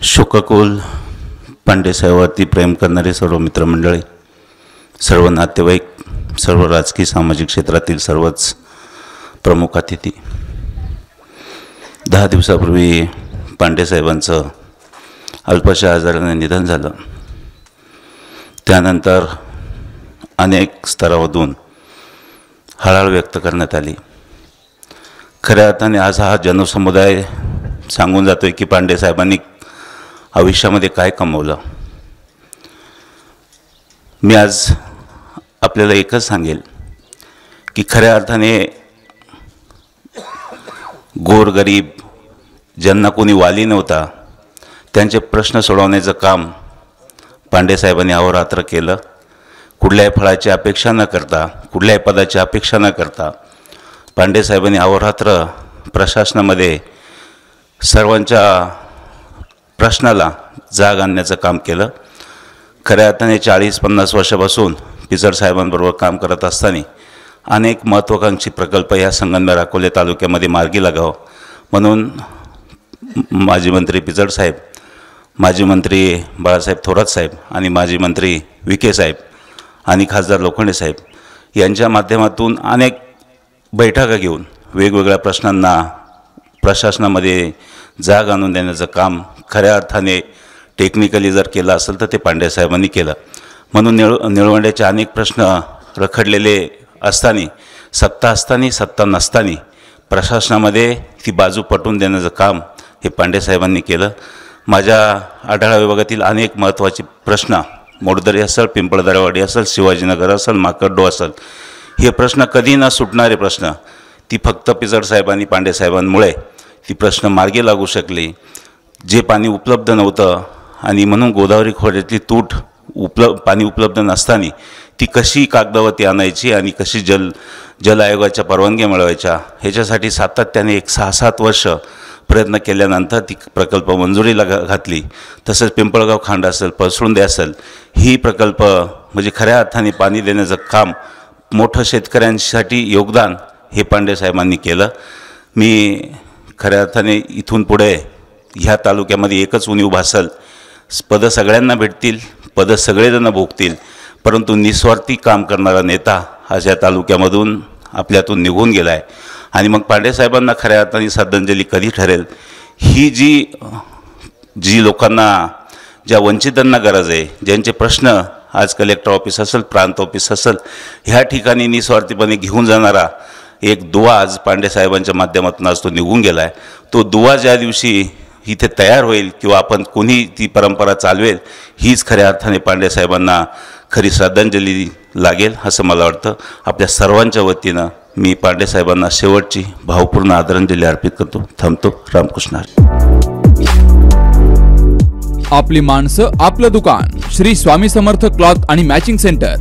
शोकाकुल पांडेसाहेबांवरती प्रेम करणारे सर्व मित्रमंडळी, सर्व नातेवाईक, सर्व राजकीय सामाजिक क्षेत्रातील सर्वच प्रमुख अतिथी, 10 दिवसापूर्वी पांडेसाहेबांचं अल्पशा आजाराने निधन झालं. त्यानंतर अनेक स्तरावरून हळहळ व्यक्त करण्यात आली. खऱ्या अर्थाने आज हा जनसमुदाय सांगून जातोय की पांडेसाहेबांनी आयुष्यामध्ये काय कमवलं. मी आज आपल्याला एकच सांगेल की खऱ्या अर्थाने गोरगरीब ज्यांना कोणी वाली नव्हता त्यांचे प्रश्न सोडवण्याचं काम पांडेसाहेबांनी अहोरात्र केलं. कुठल्याही फळाची अपेक्षा न करता, कुठल्याही पदाची अपेक्षा न करता पांडेसाहेबांनी अहोरात्र प्रशासनामध्ये सर्वांच्या प्रश्नाला जाग आणण्याचं काम केलं. खऱ्या अर्थाने 40-50 वर्षापासून पिचड साहेबांबरोबर काम करत असताना अनेक महत्त्वाकांक्षी प्रकल्प या संगमनेर अकोले तालुक्यामध्ये मार्गी लागावं म्हणून माजी मंत्री पिचड साहेब, माजी मंत्री बाळासाहेब थोरात साहेब आणि माजी मंत्री विखे साहेब आणि खासदार लोखंडे साहेब यांच्या माध्यमातून अनेक बैठका घेऊन वेगवेगळ्या प्रश्नांना प्रशासनामध्ये जाग आणून देण्याचं काम खऱ्या अर्थाने टेक्निकली जर केलं असेल तर ते पांडेसाहेबांनी केलं. म्हणून निळवंड्याचे अनेक प्रश्न रखडलेले असताना, सत्ता असताना, सत्ता नसताना प्रशासनामध्ये ती बाजू पटवून देण्याचं काम हे पांडेसाहेबांनी केलं. माझ्या आढावा विभागातील अनेक महत्त्वाचे प्रश्न, मोडदरी असेल, पिंपळदरावाडी असेल, शिवाजीनगर असेल, माकडो असेल, हे प्रश्न कधी न सुटणारे प्रश्न, ती फक्त पिचड साहेबांनी पांडेसाहेबांमुळे ती प्रश्न मार्गी लागू शकली. जे पाणी उपलब्ध नव्हतं आणि म्हणून गोदावरी खोऱ्यातली तूट पाणी उपलब्ध नसताना ती कशी कागदावरती आणायची आणि कशी जल आयोगाच्या परवानग्या मिळवायच्या ह्याच्यासाठी सातत्याने 6-7 वर्ष प्रयत्न केल्यानंतर ती प्रकल्प मंजुरीला घातली. तसंच पिंपळगाव खांड असेल, पळसुंडे असेल, ही प्रकल्प म्हणजे खऱ्या अर्थाने पाणी देण्याचं काम, मोठं शेतकऱ्यांसाठी योगदान हे पांडेसाहेबांनी केलं. मी खऱ्या अर्थाने इथून पुढे ह्या तालुक्यामध्ये एकच उणीव भासेल, पदं सगळ्यांना भेटतील, पदं सगळेजण भोगतील, परंतु निस्वार्थी काम करणारा नेता आज या तालुक्यामधून आपल्यातून निघून गेला आहे. आणि मग पांडेसाहेबांना खऱ्या अर्थाने श्रद्धांजली कधी ठरेल, ही जी लोकांना, ज्या वंचितांना गरज आहे, ज्यांचे प्रश्न आज कलेक्टर ऑफिस असेल, प्रांत ऑफिस असेल, ह्या ठिकाणी निस्वार्थीपणे घेऊन जाणारा एक दुवा आज पांडेसाहेबांच्या माध्यमातून आज तो निघून गेला आहे. तो दुवा ज्या दिवशी इथे तयार होईल किंवा आपण कोणी ती परंपरा चालवेल, हीच खऱ्या अर्थाने पांडेसाहेबांना खरी श्रद्धांजली लागेल असं मला वाटतं. आपल्या सर्वांच्या वतीनं मी पांडेसाहेबांना शेवटची भावपूर्ण आदरांजली अर्पित करतो. थांबतो. रामकृष्ण हरी. आपली माणसं, आपलं दुकान. श्री स्वामी समर्थ क्लॉथ आणि मॅचिंग सेंटर,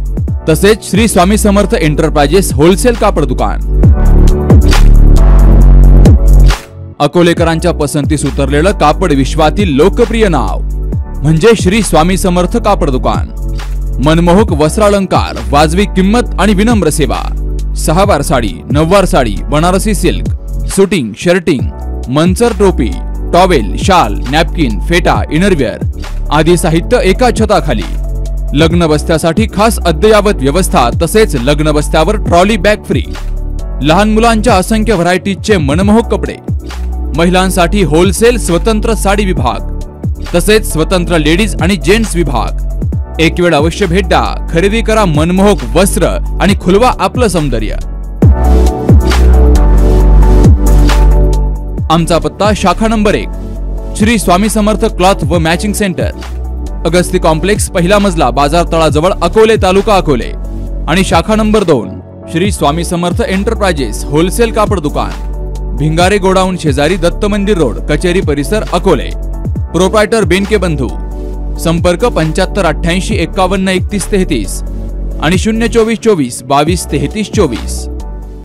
तसेच श्री स्वामी समर्थ एंटरप्राइजेस होलसेल कापड दुकान. अकोलेकरांच्या पसंतीस उतरलेलं कापड विश्वातील लोकप्रिय नाव म्हणजे श्री स्वामी समर्थ कापड दुकान. मनमोहक वस्त्रालंकार, वाजवी किंमत आणि विनम्र सेवा. 6 वार साडी, 9 वार sari, Banarasi silk, suiting, shirting, Manchar टोपी, टॉवेल, शाल, नॅपकिन, फेटा, इनरवेअर आदी साहित्य एका छताखाली. लग्न बस्त्यासाठी खास अद्ययावत व्यवस्था, तसेच लग्न बस्त्यावर ट्रॉली बॅग फ्री. लहान मुलांच्या असंख्य व्हरायटीजचे मनमोहक कपडे. महिलांसाठी होलसेल स्वतंत्र साडी विभाग, तसेच स्वतंत्र लेडीज आणि जेंट्स विभाग. एक वेळ अवश्य भेट द्या. खरेदी करा मनमोहक वस्त्र आणि खुलवा आपलं सौंदर्य. आमचा पत्ता शाखा नंबर 1, श्री स्वामी समर्थ क्लॉथ व मॅचिंग सेंटर, अगस्ती कॉम्प्लेक्स, पहिला मजला, बाजार तळाजवळ, अकोले, तालुका अकोले. आणि शाखा number 2, Shri Swami Samarth enterprises wholesale कापड दुकान, भिंगारे गोडाऊन शेजारी, दत्त मंदिर रोड, कचेरी परिसर, अकोले. प्रोप्रायटर बेनके बंधू. संपर्क 75 88 51 31 33 आणि 024 24 22 33 24.